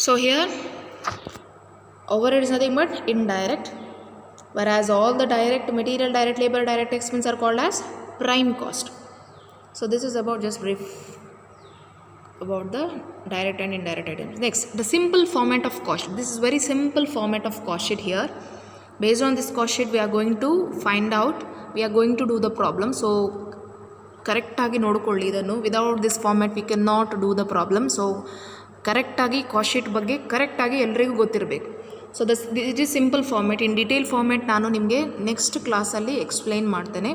So here overhead is nothing but indirect, whereas all the direct material, direct labor, direct expense are called as prime cost. So this is about just brief about the direct and indirect items. Next, the simple format of cost sheet. This is very simple format of cost sheet here. Based on this cost sheet we are going to find out, we are going to do the problem. So ಕರೆಕ್ಟಾಗಿ ನೋಡಿಕೊಳ್ಳಿ ಇದನ್ನು. Without this format we can not do the problem. So ಕರೆಕ್ಟಾಗಿ cost sheet ಬಗ್ಗೆ ಕರೆಕ್ಟಾಗಿ ಎಲ್ರಿಗೂ ಗೊತ್ತಿರಬೇಕು. So it is simple format. In detail format ನಾನು ನಿಮಗೆ ನೆಕ್ಸ್ಟ್ ಕ್ಲಾಸಲ್ಲಿ ಎಕ್ಸ್ಪ್ಲೈನ್ ಮಾಡ್ತೇನೆ,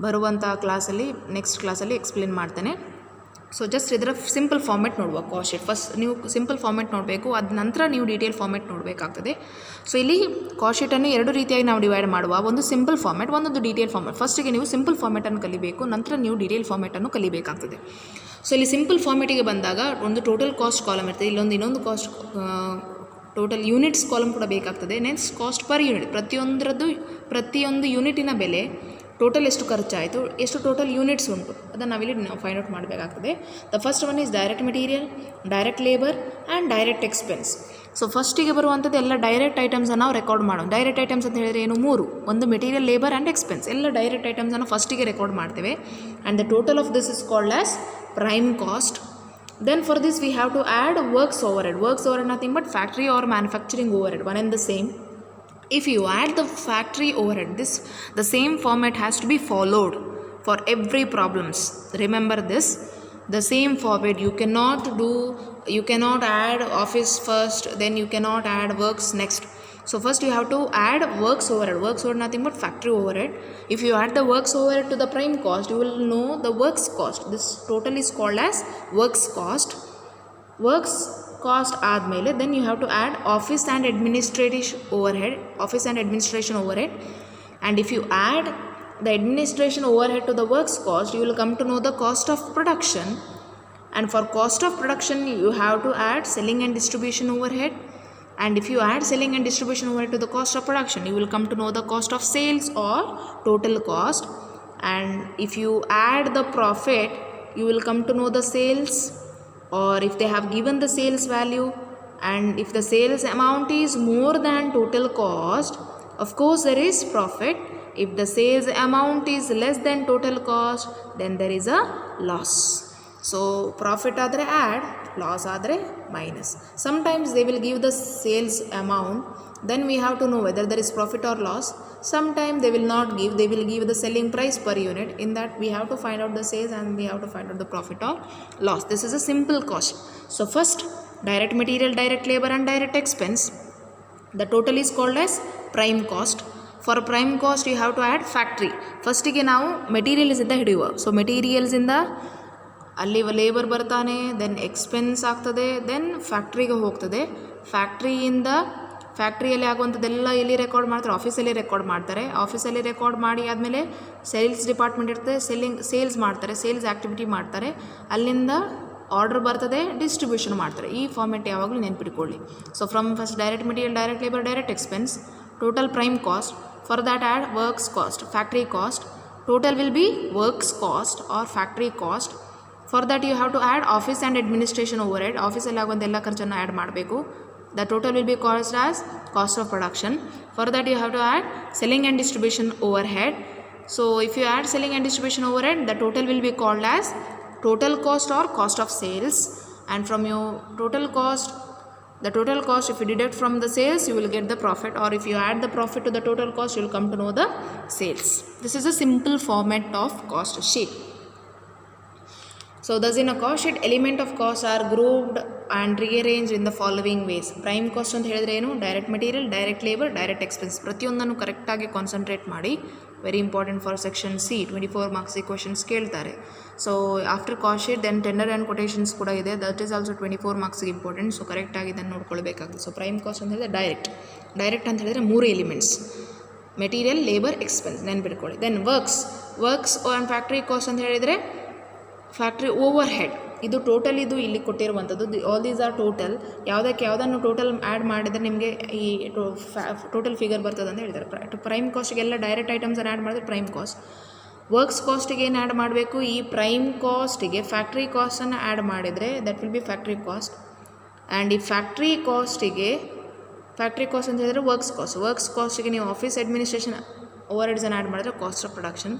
ಬರುವಂಥ ಕ್ಲಾಸಲ್ಲಿ ನೆಕ್ಸ್ಟ್ ಕ್ಲಾಸಲ್ಲಿ ಎಕ್ಸ್ಪ್ಲೇನ್ ಮಾಡ್ತೇನೆ. ಸೊ ಜಸ್ಟ್ ಇದರ ಸಿಂಪಲ್ ಫಾರ್ಮ್ಯಾಟ್ ನೋಡುವ ಕಾಸ್ಟ್ ಶೀಟ್. ಫಸ್ಟ್ ನೀವು ಸಿಂಪಲ್ ಫಾರ್ಮ್ಯಾಟ್ ನೋಡಬೇಕು, ಅದ ನಂತರ ನೀವು ಡೀಟೇಲ್ ಫಾರ್ಮ್ಯಾಟ್ ನೋಡಬೇಕಾಗ್ತದೆ. ಸೊ ಇಲ್ಲಿ ಕಾಸ್ಟ್ ಶೀಟನ್ನು ಎರಡು ರೀತಿಯಾಗಿ ನಾವು ಡಿವೈಡ್ ಮಾಡುವ, ಒಂದು ಸಿಂಪಲ್ ಫಾರ್ಮ್ಯಾಟ್, ಒಂದೊಂದು ಡೀಟೇಲ್ ಫಾರ್ಮ್ಯಾಟ್. ಫಸ್ಟಿಗೆ ನೀವು ಸಿಂಪಲ್ ಫಾರ್ಮ್ಯಾಟನ್ನು ಕಲಿಬೇಕು, ನಂತರ ನೀವು ಡೀಟೇಲ್ ಫಾರ್ಮ್ಯಾಟನ್ನು ಕಲಿಬೇಕಾಗ್ತದೆ. ಸೊ ಇಲ್ಲಿ ಸಿಂಪಲ್ ಫಾರ್ಮ್ಯಾಟಿಗೆ ಬಂದಾಗ ಒಂದು ಟೋಟಲ್ ಕಾಸ್ಟ್ ಕಾಲಮ್ ಇರ್ತದೆ, ಇನ್ನೊಂದು ಕಾಸ್ಟ್ ಟೋಟಲ್ ಯೂನಿಟ್ಸ್ ಕಾಲಮ್ ಕೂಡ ಬೇಕಾಗ್ತದೆ. ನೆಕ್ಸ್ಟ್ ಕಾಸ್ಟ್ ಪರ್ ಯೂನಿಟ್, ಪ್ರತಿಯೊಂದು ಯೂನಿಟಿನ ಬೆಲೆ, ಟೋಟಲ್ ಎಷ್ಟು ಖರ್ಚಾಯಿತು, ಎಷ್ಟು ಟೋಟಲ್ ಯೂನಿಟ್ಸ್ ಉಂಟು, ಅದನ್ನು ನಾವಿಲ್ಲಿ ಫೈಂಡ್ ಔಟ್ ಮಾಡಬೇಕಾಗ್ತದೆ. The first one is direct material, direct labour and direct expense. So ಫಸ್ಟಿಗೆ ಬರುವಂಥದ್ದು ಎಲ್ಲ ಡೈರೆಕ್ಟ್ ಐಟಮ್ಸನ್ನು ನಾವು ರೆಕಾರ್ಡ್ ಮಾಡೋಣ. ಡೈರೆಕ್ಟ್ ಐಟಮ್ಸ್ ಅಂತ ಹೇಳಿದರೆ ಏನು, ಮೂರು. ಒಂದು ಮೆಟೀರಿಯಲ್, ಲೇಬರ್ ಆ್ಯಂಡ್ ಎಕ್ಸ್ಪೆನ್ಸ್. ಎಲ್ಲ ಡೈರೆಕ್ಟ್ ಐಟಮ್ಸನ್ನು ಫಸ್ಟಿಗೆ ರೆಕಾರ್ಡ್ ಮಾಡ್ತೇವೆ. And the total of this is called as prime cost. Then for this we have to add works overhead. Works overhead nothing but factory or manufacturing overhead, one and the same. If you add the factory overhead, the same format has to be followed for every problems. Remember this, the same format. You cannot add office first, then you cannot add works next. So first you have to add works overhead. Works overhead nothing but factory overhead. If you add the works overhead to the prime cost, you will know the works cost. This total is called as works cost. Works cost ಆದಮೇಲೆ then you have to add office and administration overhead. And if you add the administration overhead to the works cost, you will come to know the cost of production. And for cost of production you have to add selling and distribution overhead. And if you add selling and distribution overhead to the cost of production, you will come to know the cost of sales or total cost. And if you add the profit, you will come to know the sales, or if they have given the sales value, and if the sales amount is more than total cost, of course there is profit. If the sales amount is less than total cost, then there is a loss. So profit ಆದರೆ add, loss ಆದರೆ minus. Sometimes they will give the sales amount, then we have to know whether there is profit or loss. Sometimes they will not give, they will give the selling price per unit. In that we have to find out the sales and we have to find out the profit or loss. This is a simple cost. So first, direct material, direct labor and direct expense. The total is called as prime cost. For prime cost you have to add factory. ಫಸ್ಟಿಗೆ ನಾವು ಮೆಟೀರಿಯಲ್ಸಿಂದ ಹಿಡಿಯುವ. So ಮೆಟೀರಿಯಲ್ಸಿಂದ ಅಲ್ಲಿ labour ಬರ್ತಾನೆ, then expense ಆಗ್ತದೆ, then ಫ್ಯಾಕ್ಟ್ರಿಗೆ ಹೋಗ್ತದೆ. ಫ್ಯಾಕ್ಟ್ರಿಯಲ್ಲಿ ಆಗುವಂಥದ್ದೆಲ್ಲ ಎಲ್ಲಿ record ಮಾಡ್ತಾರೆ, ಆಫೀಸಲ್ಲಿ ರೆಕಾರ್ಡ್ ಮಾಡ್ತಾರೆ. ಆಫೀಸಲ್ಲಿ ರೆಕಾರ್ಡ್ ಮಾಡಿ ಆದಮೇಲೆ ಸೇಲ್ಸ್ ಡಿಪಾರ್ಟ್ಮೆಂಟ್ ಇರ್ತದೆ, ಸೇಲ್ಸ್ ಮಾಡ್ತಾರೆ, ಸೇಲ್ಸ್ ಆ್ಯಕ್ಟಿವಿಟಿ ಮಾಡ್ತಾರೆ. ಅಲ್ಲಿಂದ ಆರ್ಡರ್ ಬರ್ತದೆ, ಡಿಸ್ಟ್ರಿಬ್ಯೂಷನ್ ಮಾಡ್ತಾರೆ. ಈ ಫಾರ್ಮೆಟ್ ಯಾವಾಗಲೂ ನೆನ್ಪಿಟ್ಕೊಳ್ಳಿ. So from first direct material, direct labour, direct expense, total prime cost. For that add works cost, factory cost. Total will be works cost or factory cost. For that you have to add office and administration overhead. ಆಫೀಸಲ್ಲಿ ಆಗುವಂಥ ಎಲ್ಲ ಖರ್ಚನ್ನು add ಮಾಡಬೇಕು. The total will be caused as cost of production. For that you have to add selling and distribution overhead. So if you add selling and distribution overhead, the total will be called as total cost or cost of sales. And from your total cost, the total cost, if you deduct from the sales, you will get the profit, or if you add the profit to the total cost, you will come to know the sales. This is a simple format of cost sheet. So thus in a cost sheet, element of costs are grouped and rearranged in the following ways. Prime cost ಅಂತ ಹೇಳಿದ್ರೆ ಏನು, direct material, direct labour, direct expense. ಪ್ರತಿಯೊಂದನ್ನು ಕರೆಕ್ಟಾಗಿ concentrate ಮಾಡಿ. Very important for section C. 24 ಮಾರ್ಕ್ಸಿಗೆ questions ಕೇಳ್ತಾರೆ. So after cost sheet then tender and quotations ಕೂಡ ಇದೆ. ದಟ್ ಈಸ್ ಆಲ್ಸೋ 24 ಮಾರ್ಕ್ಸಿಗೆ ಇಂಪಾರ್ಟೆಂಟ್. ಸೊ ಕರೆಕ್ಟಾಗಿ ಇದನ್ನು ನೋಡ್ಕೊಳ್ಬೇಕಾಗುತ್ತೆ. ಸೊ ಪ್ರೈಮ್ ಕಾಸ್ಟ್ ಅಂತ ಹೇಳಿದ್ರೆ ಡೈರೆಕ್ಟ್ ಅಂತ ಹೇಳಿದ್ರೆ 3 ಎಲಿಮೆಂಟ್ಸ್, ಮೆಟೀರಿಯಲ್, ಲೇಬರ್, ಎಕ್ಸ್ಪೆನ್ಸ್, ನೆನ್ಪಿಟ್ಕೊಳ್ಳಿ. Then works and factory cost ಅಂತ ಹೇಳಿದರೆ ಫ್ಯಾಕ್ಟ್ರಿ ಓವರ್ಹೆಡ್. ಇದು ಟೋಟಲ್, ಇದು ಇಲ್ಲಿ ಕೊಟ್ಟಿರುವಂಥದ್ದು. All these are total. ಯಾವುದನ್ನು ಟೋಟಲ್ ಆ್ಯಡ್ ಮಾಡಿದರೆ ನಿಮಗೆ ಈ ಟೋಟಲ್ ಫಿಗರ್ ಬರ್ತದೆ ಅಂತ ಹೇಳ್ತಾರೆ. ಪ್ರೈಮ್ ಕಾಸ್ಟಿಗೆಲ್ಲ ಡೈರೆಕ್ಟ್ ಐಟಮ್ಸನ್ನು ಆ್ಯಡ್ ಮಾಡಿದ್ರೆ ಪ್ರೈಮ್ ಕಾಸ್ಟ್. ವರ್ಕ್ಸ್ ಕಾಸ್ಟಿಗೆ ಏನು ಆ್ಯಡ್ ಮಾಡಬೇಕು, ಈ ಪ್ರೈಮ್ ಕಾಸ್ಟಿಗೆ ಫ್ಯಾಕ್ಟ್ರಿ ಕಾಸ್ಟನ್ನು ಆ್ಯಡ್ ಮಾಡಿದರೆ that will be factory cost. And ಈ ಫ್ಯಾಕ್ಟ್ರಿ ಕಾಸ್ಟ್ ಅಂತ ಹೇಳಿದ್ರೆ ವರ್ಕ್ಸ್ ಕಾಸ್ಟಿಗೆ ನೀವು ಆಫೀಸ್ ಅಡ್ಮಿನಿಸ್ಟ್ರೇಷನ್ ಓವರ್ ಹೆಡ್ಸನ್ನು ಆ್ಯಡ್ ಮಾಡಿದ್ರೆ cost of production.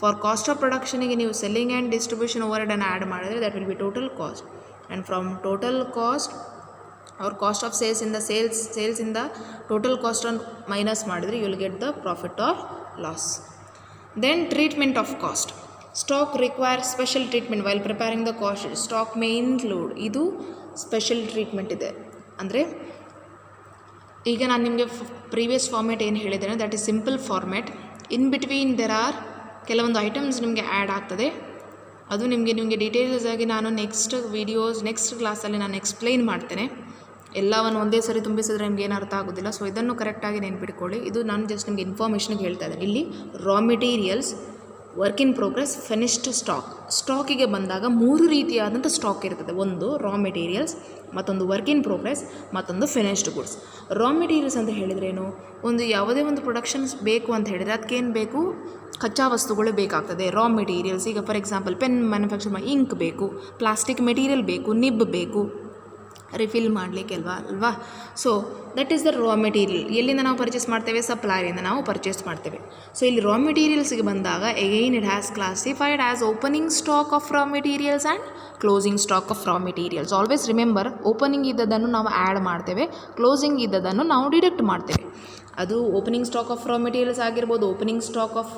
For cost of ಪ್ರೊಡಕ್ಷನಿಗೆ ನೀವು ಸೆಲ್ಲಿಂಗ್ ಆ್ಯಂಡ್ ಡಿಸ್ಟ್ರಿಬ್ಯೂಷನ್ ಓವರ್ ಹೆಡನ್ನು ಆ್ಯಡ್ ಮಾಡಿದ್ರೆ that will be total cost. And from total cost ಅವ್ರ ಕಾಸ್ಟ್ ಆಫ್ ಸೇಲ್ಸಿಂದ ಟೋಟಲ್ ಕಾಸ್ಟನ್ನು ಮೈನಸ್ ಮಾಡಿದರೆ you will get the profit or loss. Then treatment of cost. Stock require special treatment while preparing the cost. Stock may include, ಇದು special treatment ಇದೆ. ಅಂದರೆ ಈಗ ನಾನು ನಿಮಗೆ ಪ್ರೀವಿಯಸ್ ಫಾರ್ಮೇಟ್ ಏನು ಹೇಳಿದ್ದೇನೆ that is simple format. In between there are ಕೆಲವೊಂದು items ನಿಮಗೆ ಆ್ಯಡ್ ಆಗ್ತದೆ. ಅದು ನಿಮಗೆ ಡೀಟೇಲ್ಸ್ ಆಗಿ ನಾನು ನೆಕ್ಸ್ಟ್ ಕ್ಲಾಸಲ್ಲಿ ನಾನು ಎಕ್ಸ್ಪ್ಲೈನ್ ಮಾಡ್ತೇನೆ. ಎಲ್ಲವನ್ನು ಒಂದೇ ಸರಿ ತುಂಬಿಸಿದ್ರೆ ನಿಮ್ಗೆ ಏನು ಅರ್ಥ ಆಗೋದಿಲ್ಲ. ಸೊ ಇದನ್ನು ಕರೆಕ್ಟಾಗಿ ನೆನ್ಪಿಟ್ಕೊಳ್ಳಿ. ಇದು ನಾನು ಜಸ್ಟ್ ನಿಮಗೆ ಇನ್ಫಾರ್ಮೇಷನ್ಗೆ ಹೇಳ್ತಾ ಇದ್ದೇನೆ. ಇಲ್ಲಿ raw materials, work in progress, finished stock. ಸ್ಟಾಕಿಗೆ ಬಂದಾಗ 3 ರೀತಿಯಾದಂಥ ಸ್ಟಾಕ್ ಇರ್ತದೆ. ಒಂದು ರಾ ಮೆಟೀರಿಯಲ್ಸ್, ಮತ್ತೊಂದು ವರ್ಕ್ ಇನ್ ಪ್ರೋಗ್ರೆಸ್, ಮತ್ತೊಂದು ಫಿನಿಶ್ಡ್ ಗುಡ್ಸ್. ರಾ ಮೆಟೀರಿಯಲ್ಸ್ ಅಂತ ಹೇಳಿದ್ರೇನು, ಯಾವುದೇ ಒಂದು ಪ್ರೊಡಕ್ಷನ್ಸ್ ಬೇಕು ಅಂತ ಹೇಳಿದರೆ ಅದಕ್ಕೇನು ಬೇಕು, ಕಚ್ಚಾ ವಸ್ತುಗಳು ಬೇಕಾಗ್ತದೆ. ರಾ ಮೆಟೀರಿಯಲ್ಸ್, ಈಗ for example pen manufacture ink ಬೇಕು, ಪ್ಲಾಸ್ಟಿಕ್ ಮೆಟೀರಿಯಲ್ ಬೇಕು, ನಿಬ್ ಬೇಕು ರಿಫಿಲ್ ಮಾಡಲಿಕ್ಕೆ ಅಲ್ವಾ. So that is the raw material. ಎಲ್ಲಿಂದ ನಾವು ಪರ್ಚೇಸ್ ಮಾಡ್ತೇವೆ, ಸಪ್ಲೈಯಿಂದ ನಾವು ಪರ್ಚೇಸ್ ಮಾಡ್ತೇವೆ. ಸೊ ಇಲ್ಲಿ ರಾ ಮೆಟೀರಿಯಲ್ಸ್ಗೆ ಬಂದಾಗ again it has classified as opening stock of raw materials and closing stock of raw materials. Always remember, opening ಇದ್ದದನ್ನು ನಾವು ಆ್ಯಡ್ ಮಾಡ್ತೇವೆ, ಕ್ಲೋಸಿಂಗ್ ಇದ್ದದನ್ನು ನಾವು ಡಿಡಕ್ಟ್ ಮಾಡ್ತೇವೆ. ಅದು opening stock of raw materials ಆಗಿರ್ಬೋದು, opening stock of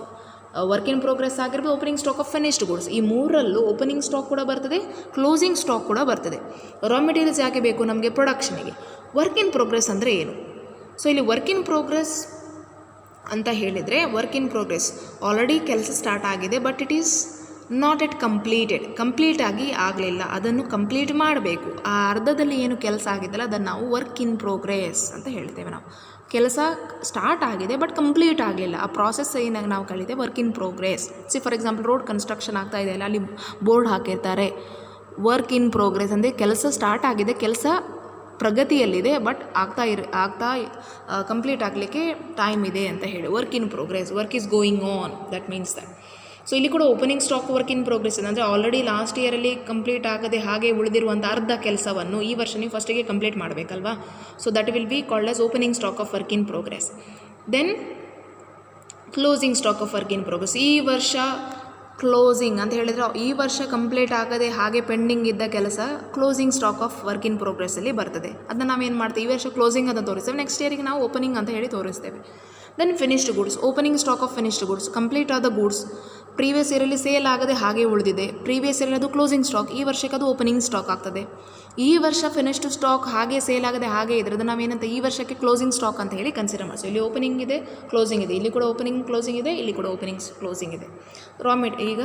work in progress ಆಗಿರ್ಬೋದು, opening stock of finished goods. ಈ 3ರಲ್ಲೂ ಓಪನಿಂಗ್ ಸ್ಟಾಕ್ ಕೂಡ ಬರ್ತದೆ, ಕ್ಲೋಸಿಂಗ್ ಸ್ಟಾಕ್ ಕೂಡ ಬರ್ತದೆ. ರಾ ಮೆಟೀರಿಯಲ್ಸ್ ಯಾಕೆ ಬೇಕು ನಮಗೆ, ಪ್ರೊಡಕ್ಷನಿಗೆ. ವರ್ಕ್ ಇನ್ ಪ್ರೋಗ್ರೆಸ್ ಅಂದರೆ ಏನು? ಸೊ ಇಲ್ಲಿ ವರ್ಕ್ ಇನ್ ಪ್ರೋಗ್ರೆಸ್ ಅಂತ ಹೇಳಿದರೆ, ವರ್ಕ್ ಇನ್ ಪ್ರೋಗ್ರೆಸ್ ಆಲ್ರೆಡಿ ಕೆಲಸ ಸ್ಟಾರ್ಟ್ ಆಗಿದೆ, ಬಟ್ ಇಟ್ ಈಸ್ ನಾಟ್ ಎಟ್ ಕಂಪ್ಲೀಟಾಗಿ ಆಗಲಿಲ್ಲ, ಅದನ್ನು ಕಂಪ್ಲೀಟ್ ಮಾಡಬೇಕು. ಆ ಅರ್ಧದಲ್ಲಿ ಏನು ಕೆಲಸ ಆಗಿದ್ದಲ್ಲ ಅದನ್ನು ನಾವು ವರ್ಕ್ ಇನ್ ಪ್ರೋಗ್ರೆಸ್ ಅಂತ ಹೇಳ್ತೇವೆ. ನಾವು ಕೆಲಸ ಸ್ಟಾರ್ಟ್ ಆಗಿದೆ ಬಟ್ ಕಂಪ್ಲೀಟ್ ಆಗಲಿಲ್ಲ, ಆ ಪ್ರಾಸೆಸ್ ಏನಾಗಿ ನಾವು ಕಲಿತೇವೆ work in progress. For example road construction ಆಗ್ತಾ ಇದೆ ಅಲ್ಲ, ಅಲ್ಲಿ ಬೋರ್ಡ್ ಹಾಕಿರ್ತಾರೆ ವರ್ಕ್ ಇನ್ ಪ್ರೋಗ್ರೆಸ್. ಅಂದರೆ ಕೆಲಸ ಸ್ಟಾರ್ಟ್ ಆಗಿದೆ, ಕೆಲಸ ಪ್ರಗತಿಯಲ್ಲಿದೆ, ಬಟ್ ಆಗ್ತಾ ಕಂಪ್ಲೀಟ್ ಆಗಲಿಕ್ಕೆ ಟೈಮ್ ಇದೆ ಅಂತ ಹೇಳಿ work in progress. Work is going on, that means that. So ಇಲ್ಲಿ ಕೂಡ opening stock work in progress ಅಂದರೆ ಆಲ್ರೆಡಿ ಲಾಸ್ಟ್ ಇಯರಲ್ಲಿ ಕಂಪ್ಲೀಟ್ ಆಗದೆ ಹಾಗೆ ಉಳಿದಿರುವಂಥ ಅರ್ಧ ಕೆಲಸವನ್ನು ಈ ವರ್ಷ ನೀವು ಫಸ್ಟಿಗೆ ಕಂಪ್ಲೀಟ್ ಮಾಡಬೇಕಲ್ವಾ. So that will be called as opening stock of work in progress. Then closing stock of work in progress. ಈ ವರ್ಷ ಕ್ಲೋಸಿಂಗ್ ಅಂತ ಹೇಳಿದರೆ ಈ ವರ್ಷ ಕಂಪ್ಲೀಟ್ ಆಗದೆ ಹಾಗೆ ಪೆಂಡಿಂಗ್ ಇದ್ದ ಕೆಲಸ closing stock of work in ಪ್ರೋಗ್ರೆಸ್ಸಲ್ಲಿ ಬರ್ತದೆ. ಅದನ್ನು ನಾವೇನು ಮಾಡ್ತೀವಿ, ಈ ವರ್ಷ ಕ್ಲೋಸಿಂಗ್ ಅಂತ ತೋರಿಸ್ತೇವೆ, ನೆಕ್ಸ್ಟ್ ಇಯರಿಗೆ ನಾವು ಓಪನಿಂಗ್ ಅಂತ ಹೇಳಿ ತೋರಿಸ್ತೇವೆ. Then finished goods, opening stock of finished goods, complete ಆದ ಗೂಡ್ಸ್ ಪ್ರೀವಿಯಸ್ ಇಯರಲ್ಲಿ ಸೇಲ್ ಆಗದೆ ಹಾಗೆ ಉಳಿದಿದೆ, ಪ್ರೀವಿಯಸ್ ಇಯರಲ್ಲಿ ಅದು ಕ್ಲೋಸಿಂಗ್ ಸ್ಟಾಕ್, ಈ ವರ್ಷಕ್ಕೆ ಅದು ಓಪನಿಂಗ್ ಸ್ಟಾಕ್ ಆಗ್ತದೆ. ಈ ವರ್ಷ ಫಿನಿಶ್ಡ್ ಸ್ಟಾಕ್ ಹಾಗೆ ಸೇಲ್ ಆಗದೆ ಹಾಗೆ ಇದ್ರೆ ಅದು ನಾವೇನಂತ ಈ ವರ್ಷಕ್ಕೆ ಕ್ಲೋಸಿಂಗ್ ಸ್ಟಾಕ್ ಅಂತ ಹೇಳಿ ಕನ್ಸಿಡರ್ ಮಾಡ್ತೀವಿ. ಇಲ್ಲಿ ಓಪನಿಂಗ್ ಇದೆ, ಕ್ಲೋಸಿಂಗ್ ಇದೆ, ಇಲ್ಲಿ ಕೂಡ ಓಪನಿಂಗ್ ಕ್ಲೋಸಿಂಗ್ ಇದೆ, ಇಲ್ಲಿ ಕೂಡ ಓಪನಿಂಗ್ ಕ್ಲೋಸಿಂಗ್ ಇದೆ. ಈಗ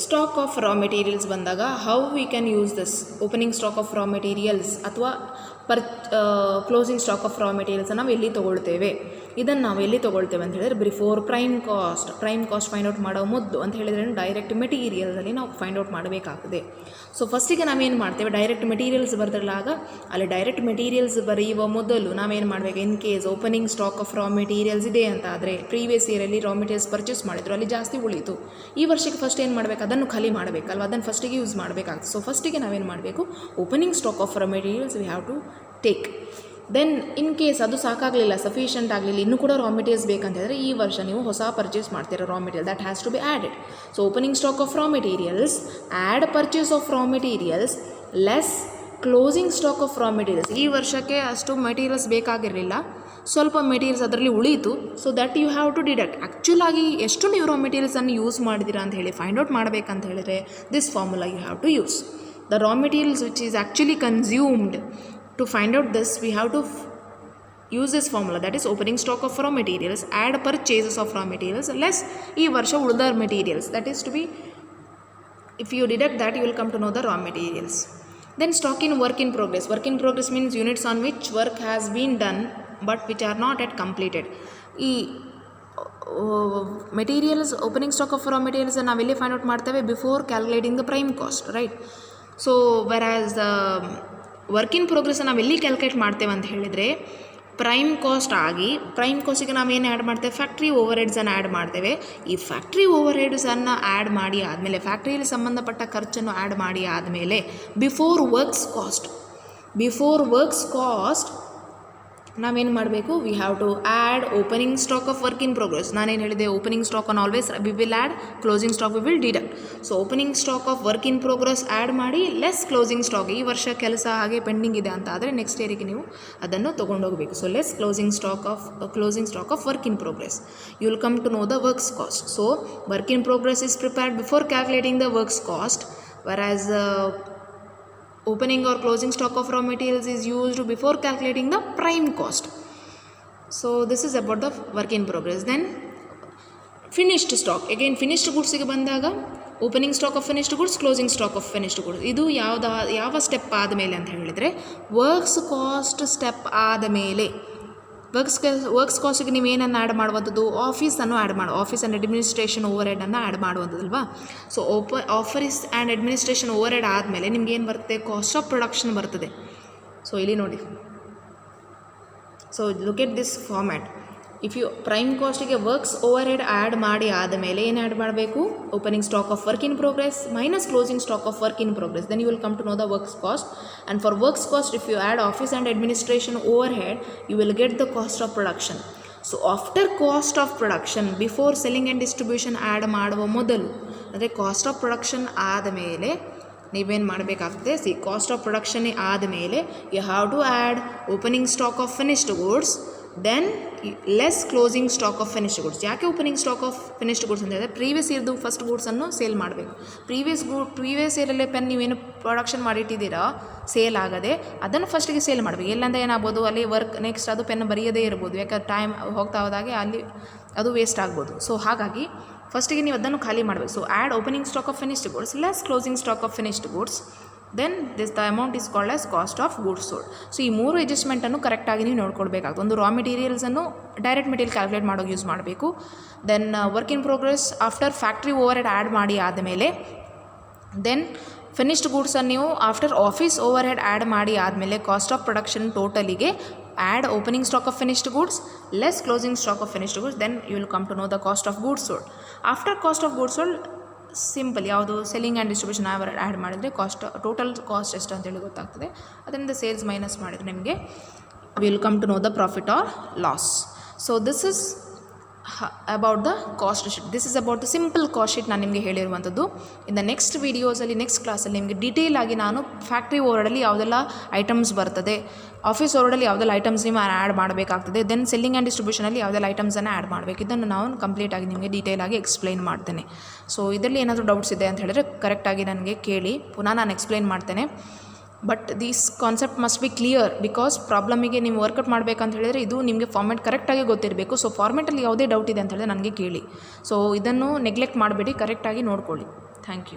ಸ್ಟಾಕ್ ಆಫ್ ರಾ ಮೆಟೀರಿಯಲ್ಸ್ ಬಂದಾಗ how we can use this opening stock of raw materials ಅಥವಾ closing stock of raw materials ನಾವು ಎಲ್ಲಿ ತೊಗೊಳ್ತೇವೆ, ಇದನ್ನು ನಾವು ಎಲ್ಲಿ ತೊಗೊಳ್ತೇವೆ ಅಂತ ಹೇಳಿದರೆ before prime cost find out ಮಾಡೋ ಮೊದಲು ಅಂತ ಹೇಳಿದ್ರೆ ಡೈರೆಕ್ಟ್ ಮೆಟೀರಿಯಲ್ಸಲ್ಲಿ ನಾವು ಫೈಂಡ್ ಔಟ್ ಮಾಡಬೇಕಾಗ್ತದೆ. ಸೊ ಫಸ್ಟಿಗೆ ನಾವೇನು ಮಾಡ್ತೇವೆ, ಡೈರೆಕ್ಟ್ ಮೆಟೀರಿಯಲ್ಸ್ ಬರೆದಾಗ ಅಲ್ಲಿ ಡೈರೆಕ್ಟ್ ಮೆಟೀರಿಯಲ್ಸ್ ಬರೆಯುವ ಮೊದಲು ನಾವೇನು ಮಾಡಬೇಕು, in case opening stock of raw materials ಇದೆ ಅಂತ ಆದರೆ ಪ್ರೀವಿಯಸ್ ಇಯರಲ್ಲಿ ರಾ ಮೆಟೀರಿಯಲ್ಸ್ ಪರ್ಚೇಸ್ ಮಾಡಿದ್ರು, ಅಲ್ಲಿ ಜಾಸ್ತಿ ಉಳಿಯಿತು, ಈ ವರ್ಷಕ್ಕೆ ಫಸ್ಟ್ ಏನು ಮಾಡಬೇಕು, ಅದನ್ನು ಖಾಲಿ ಮಾಡಬೇಕಲ್ವ, ಅದನ್ನು ಫಸ್ಟಿಗೆ ಯೂಸ್ ಮಾಡಬೇಕಾಗ್ತದೆ. ಸೊ ಫಸ್ಟಿಗೆ ನಾವೇನು ಮಾಡಬೇಕು, opening stock of raw materials we have to take. Then in case ಅದು ಸಾಕಾಗಲಿಲ್ಲ, ಸಫಿಷಿಯೆಂಟ್ ಆಗಲಿಲ್ಲ, ಇನ್ನೂ ಕೂಡ ರಾ ಮೆಟೀರಿಯಲ್ಸ್ ಬೇಕಂತ ಹೇಳಿದ್ರೆ ಈ ವರ್ಷ ನೀವು ಹೊಸ ಪರ್ಚೇಸ್ ಮಾಡ್ತೀರಾ raw material, that has to be added. So opening stock of raw materials, add purchase of raw materials, less closing stock of raw materials. ಈ ವರ್ಷಕ್ಕೆ ಅಷ್ಟು ಮೆಟೀರಿಯಲ್ಸ್ ಬೇಕಾಗಿರಲಿಲ್ಲ, ಸ್ವಲ್ಪ ಮೆಟೀರಿಯಲ್ಸ್ ಅದರಲ್ಲಿ ಉಳಿಯಿತು, so that you have to deduct. ಆ್ಯಕ್ಚುಲಾಗಿ ಎಷ್ಟು ನೀವು ರಾ ಮೆಟೀರಿಯಲ್ಸನ್ನು ಯೂಸ್ ಮಾಡಿದ್ದೀರಾ ಅಂತ ಹೇಳಿ ಫೈಂಡ್ ಔಟ್ ಮಾಡಬೇಕಂತ ಹೇಳಿದರೆ this formula you have to use. The raw materials which is actually consumed. To find out this, we have to use this formula, that is opening stock of raw materials, add purchases of raw materials, less ee varsha ulda materials, that is to be, if you deduct that you will come to know the raw materials. Then stock in work in progress. Work in progress means units on which work has been done but which are not yet completed. Ee materials, opening stock of raw materials navelli find out ಮಾಡ್ತೇವೆ before calculating the prime cost, right? So whereas work in progress ನಾವು ಎಲ್ಲಿ calculate ಮಾಡ್ತೇವೆ ಅಂತ ಹೇಳಿದರೆ prime cost ಆಗಿ prime ಕಾಸ್ಟಿಗೆ ನಾವೇನು add ಮಾಡ್ತೇವೆ, factory over ಹೆಡ್ಸನ್ನು ಆ್ಯಡ್ ಮಾಡ್ತೇವೆ. ಈ ಫ್ಯಾಕ್ಟ್ರಿ ಓವರ್ ಹೆಡ್ಸನ್ನು ಆ್ಯಡ್ ಮಾಡಿ ಆದಮೇಲೆ, ಫ್ಯಾಕ್ಟ್ರಿಯಲ್ಲಿ ಸಂಬಂಧಪಟ್ಟ ಖರ್ಚನ್ನು ಆ್ಯಡ್ ಮಾಡಿ ಆದಮೇಲೆ ಬಿಫೋರ್ ವರ್ಕ್ಸ್ ಕಾಸ್ಟ್ ನಾವೇನು ಮಾಡಬೇಕು, we have to add opening stock of work in progress. ನಾನೇನು ಹೇಳಿದೆ, opening stock on always we will add, closing stock we will deduct. So opening stock of work in progress add ಮಾಡಿ less closing stock. ಈ ವರ್ಷ ಕೆಲಸ ಹಾಗೆ pending ಇದೆ ಅಂತ ಆದರೆ ನೆಕ್ಸ್ಟ್ ಇಯರಿಗೆ ನೀವು ಅದನ್ನು ತೊಗೊಂಡೋಗಬೇಕು. So less closing stock of work in progress. You will come to know the works cost. So work in progress is prepared before calculating the works cost, whereas opening or closing stock of raw materials is used before calculating the prime cost. So this is about the work in progress. Then finished stock. Again finished goods ಗೆ ಬಂದಾಗ opening stock of finished goods, closing stock of finished goods. ಇದು ಯಾವ step ಆದಮೇಲೆ ಅಂತ ಹೇಳಿದರೆ, works cost step ಆದಮೇಲೆ. Works ಕಾಸ್ಟಿಗೆ ನೀವು ಏನನ್ನು ಆ್ಯಡ್ ಮಾಡುವಂಥದ್ದು, ಆಫೀಸ್ ಆ್ಯಂಡ್ ಅಡ್ಮಿನಿಸ್ಟ್ರೇಷನ್ ಓವರ್ ಹೆಡನ್ನು ಆ್ಯಡ್ ಮಾಡುವಂಥದ್ದಲ್ವಾ. So office and administration over head ಆದಮೇಲೆ ನಿಮ್ಗೆ ಏನು ಬರುತ್ತೆ, ಕಾಸ್ಟ್ ಆಫ್ ಪ್ರೊಡಕ್ಷನ್ ಬರ್ತದೆ. ಸೊ ಇಲ್ಲಿ ನೋಡಿ, so look at this format. If you prime ಕಾಸ್ಟಿಗೆ ವರ್ಕ್ಸ್ ಓವರ್ ಹೆಡ್ ಆ್ಯಡ್ ಮಾಡಿ ಆದಮೇಲೆ ಏನು ಆ್ಯಡ್ ಮಾಡಬೇಕು, opening stock of work in progress minus closing stock of work in progress. Then you will come to know the works cost. And for works cost, if you add office and administration over head, you will get the cost of production. So after cost of production, before selling and distribution add ಮಾಡುವ ಮೊದಲು, ಅಂದರೆ cost of production ಆದಮೇಲೆ ನೀವೇನು ಮಾಡಬೇಕಾಗ್ತದೆ, cost of ಪ್ರೊಡಕ್ಷನ್ನೇ ಆದಮೇಲೆ you have to add opening stock of finished goods, then less closing stock of finished goods. ಯಾಕೆ opening stock of finished goods ಅಂತ ಹೇಳಿದ್ರೆ, ಪ್ರೀವಿಯಸ್ ಇಯರ್ದು ಫಸ್ಟ್ ಗೂಡ್ಸನ್ನು ಸೇಲ್ ಮಾಡಬೇಕು. ಪ್ರೀವಿಯಸ್ ಇಯರಲ್ಲೇ ಪೆನ್ ನೀವೇನು ಪ್ರೊಡಕ್ಷನ್ ಮಾಡಿಟ್ಟಿದ್ದೀರಾ ಸೇಲ್ ಆಗದೆ, ಅದನ್ನು ಫಸ್ಟಿಗೆ ಸೇಲ್ ಮಾಡಬೇಕು. ಎಲ್ಲಂದರೆ ಏನಾಗ್ಬೋದು, ಅಲ್ಲಿ ವರ್ಕ್ ನೆಕ್ಸ್ಟ್ ಅದು ಪೆನ್ ಬರೆಯದೇ ಇರ್ಬೋದು, ಯಾಕಂದ್ರೆ ಟೈಮ್ ಹೋಗ್ತಾ ಹೋದಾಗೆ ಅಲ್ಲಿ ಅದು ವೇಸ್ಟ್ ಆಗ್ಬೋದು. ಸೊ ಹಾಗಾಗಿ ಫಸ್ಟಿಗೆ ನೀವು ಅದನ್ನು ಖಾಲಿ ಮಾಡಬೇಕು. So add opening stock of finished goods less closing stock of finished goods, then the amount is called as cost of goods sold. So ಈ ಮೂರು ಅಡ್ಜಸ್ಟ್ಮೆಂಟನ್ನು ಕರೆಕ್ಟಾಗಿ ನೀವು ನೋಡ್ಕೊಳ್ಬೇಕಾಗ್ತದೆ. ಒಂದು ರಾ ಮೆಟೀರಿಯಲ್ಸನ್ನು ಡೈರೆಕ್ಟ್ ಮೆಟೀರಿಯಲ್ ಕ್ಯಾಲ್ಕುಲೇಟ್ ಮಾಡೋಕೆ ಯೂಸ್ ಮಾಡಬೇಕು. Then work in progress after factory over head add ಮಾಡಿ ಆದಮೇಲೆ, ದೆನ್ ಫಿನಿಶ್ಡ್ ಗೂಡ್ಸನ್ನು ನೀವು after office over head add ಮಾಡಿ ಆದಮೇಲೆ ಕಾಸ್ಟ್ ಆಫ್ ಪ್ರೊಡಕ್ಷನ್ ಟೋಟಲಿಗೆ add opening stock of finished goods less closing stock of finished goods, then you will come to know the cost of goods sold. After cost of goods sold simple ಯಾವುದು selling and distribution add ಮಾಡಿದರೆ total cost ಎಷ್ಟು ಅಂತೇಳಿ ಗೊತ್ತಾಗ್ತದೆ. ಅದರಿಂದ sales minus ಮಾಡಿದರೆ ನಿಮಗೆ will come to know the profit or loss. So this is about the cost sheet. This is about the simple cost sheet ನಾನು ನಿಮಗೆ ಹೇಳಿರುವಂಥದ್ದು. ಇನ್ ದ ನೆಕ್ಸ್ಟ್ ವೀಡಿಯೋಸಲ್ಲಿ, ನೆಕ್ಸ್ಟ್ ಕ್ಲಾಸಲ್ಲಿ ನಿಮಗೆ ಡೀಟೇಲ್ ಆಗಿ ನಾನು ಫ್ಯಾಕ್ಟ್ರಿ ಓವರ್ಡಲ್ಲಿ ಯಾವುದೆಲ್ಲ ಐಟಮ್ಸ್ ಬರ್ತದೆ, ಆಫೀಸ್ ಓವರ್ಡಲ್ಲಿ ಯಾವುದೆಲ್ಲ ಐಟಮ್ಸ್ ನೀವು ಆ್ಯಡ್ ಮಾಡಬೇಕಾಗ್ತದೆ, ದೆನ್ ಸೆಲ್ಲಿಂಗ್ ಆ್ಯಂಡ್ ಡಿಸ್ಟ್ರಿಬ್ಯೂಷನಲ್ಲಿ ಯಾವುದೆಲ್ಲ ಐಟಮ್ಸನ್ನು ಆ್ಯಡ್ ಮಾಡಬೇಕು, ಇದನ್ನು ನಾವು ಕಂಪ್ಲೀಟಾಗಿ ನಿಮಗೆ ಡೀಟೇಲಾಗಿ ಎಕ್ಸ್ಪ್ಲೈನ್ ಮಾಡ್ತೇನೆ. ಸೊ ಇದರಲ್ಲಿ ಏನಾದರೂ ಡೌಟ್ಸ್ ಇದೆ ಅಂತ ಹೇಳಿದ್ರೆ ಕರೆಕ್ಟಾಗಿ ನನಗೆ ಕೇಳಿ, ಪುನಃ ನಾನು ಎಕ್ಸ್ಪ್ಲೈನ್ ಮಾಡ್ತೇನೆ. But this concept must be clear, because ಪ್ರಾಬ್ಲಮಿಗೆ ನೀವು ವರ್ಕೌಟ್ ಮಾಡಬೇಕಂತ ಹೇಳಿದರೆ ಇದು ನಿಮಗೆ ಫಾರ್ಮೆಟ್ ಕರೆಕ್ಟಾಗಿ ಗೊತ್ತಿರಬೇಕು. ಸೊ ಫಾರ್ಮೆಟಲ್ಲಿ ಯಾವುದೇ ಡೌಟ್ ಇದೆ ಅಂತ ಹೇಳಿದ್ರೆ ನನಗೆ ಕೇಳಿ. ಸೊ ಇದನ್ನು ನೆಗ್ಲೆಕ್ಟ್ ಮಾಡಬೇಡಿ, ಕರೆಕ್ಟಾಗಿ ನೋಡ್ಕೊಳ್ಳಿ. Thank you.